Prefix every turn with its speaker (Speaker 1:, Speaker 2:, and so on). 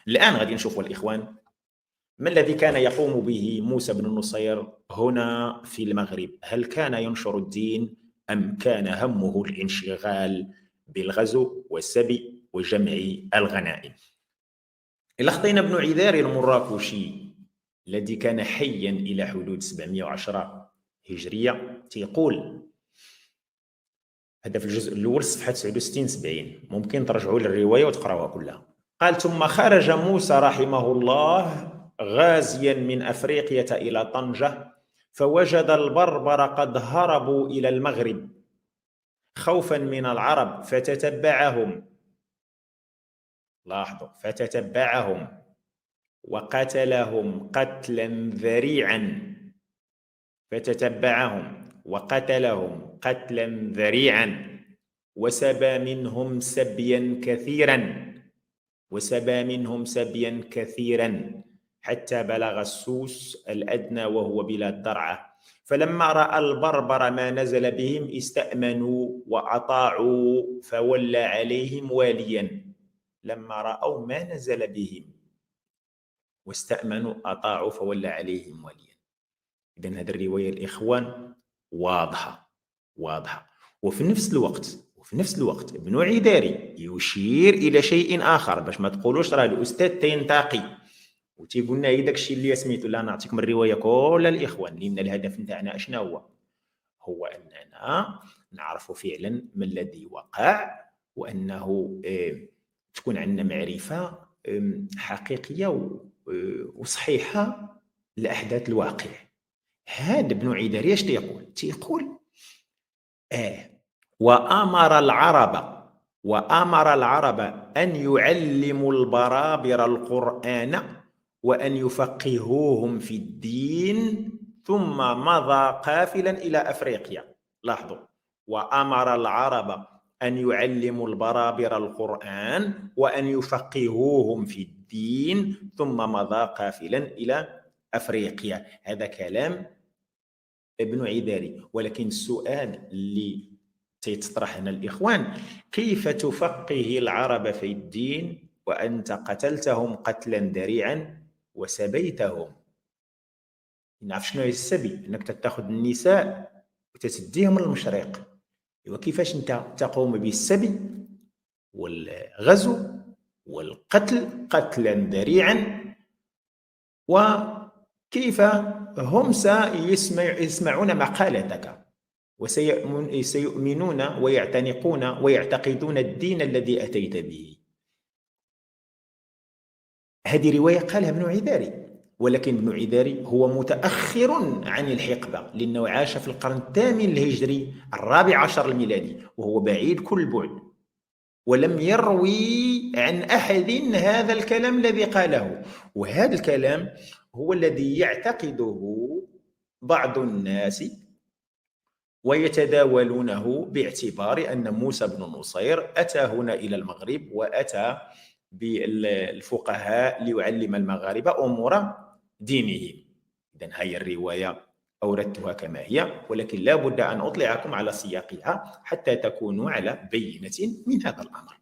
Speaker 1: الآن غادي نشوفوا الإخوان ما الذي كان يقوم به موسى بن النصير هنا في المغرب. هل كان ينشر الدين أم كان همه الانشغال بالغزو والسبي وجمع الغنائم؟ الأخطين بن عذار المراكشي الذي كان حيا إلى حدود 710 هجرية تيقول، هذا في الجزء الأول صفحة 69-70، ممكن ترجعوا للرواية وتقرأوها كلها. قال: ثم خرج موسى رحمه الله غازيا من أفريقية إلى طنجة، فوجد البربر قد هربوا إلى المغرب خوفا من العرب فتتبعهم، لاحظوا، فتتبعهم وقتلهم قتلا ذريعا، فتتبعهم وقتلهم قتلا ذريعا، وسبى منهم سبيا كثيرا، وسبى منهم سبيا كثيرا حتى بلغ السوس الأدنى وهو بلاد درعا. فلما رأى البربر ما نزل بهم استأمنوا وأطاعوا فولى عليهم واليا. لما رأوا ما نزل بهم واستأمنوا أطاعوا فولى عليهم واليا. إذن هذه الرواية الإخوان واضحة. وفي نفس الوقت ابن عذاري يشير إلى شيء آخر باش ما تقولوش راه الأستاذ تينتقي وتيقول لنا داك الشيء اللي سميتو. لا، نعطيكم الرواية كل الإخوان لأن الهدف نتاعنا أشنا هو أننا نعرف فعلا ما الذي وقع، وأنه تكون عندنا معرفة حقيقية وصحيحة لأحداث الواقع. هذا ابن عذاري اش تيقول؟ وأمر العرب أن يعلموا البرابر القرآن وأن يفقهوهم في الدين، ثم مضى قافلا إلى أفريقيا. لاحظوا، وأمر العرب أن يعلموا البرابر القرآن وأن يفقهوهم في الدين ثم مضى قافلا إلى أفريقيا. هذا كلام ابن عذاري. ولكن السؤال اللي تيتطرح هنا الإخوان: كيف تفقه العرب في الدين وأنت قتلتهم قتلا ذريعا وسبيتهم؟ نعرف شنو هي السبي، أنك تتخذ النساء وتسديهم للمشرق. وكيفاش أنت تقوم بالسبي والغزو والقتل قتلا ذريعا، وكيف هم سيسمعون مقالتك وسيؤمنون ويعتنقون ويعتقدون الدين الذي أتيت به. هذه رواية قالها ابن عذاري، ولكن ابن عذاري هو متأخر عن الحقبة لأنه عاش في القرن الثامن الهجري 14 الميلادي، وهو بعيد كل بعد، ولم يروي عن أحد هذا الكلام الذي قاله. وهذا الكلام هو الذي يعتقده بعض الناس ويتداولونه باعتبار أن موسى بن نصير أتى هنا إلى المغرب وأتى بالفقهاء ليعلم المغاربة أمور دينهم. إذن هي الرواية أوردتها كما هي، ولكن لا بد أن أطلعكم على سياقها حتى تكونوا على بينة من هذا الأمر.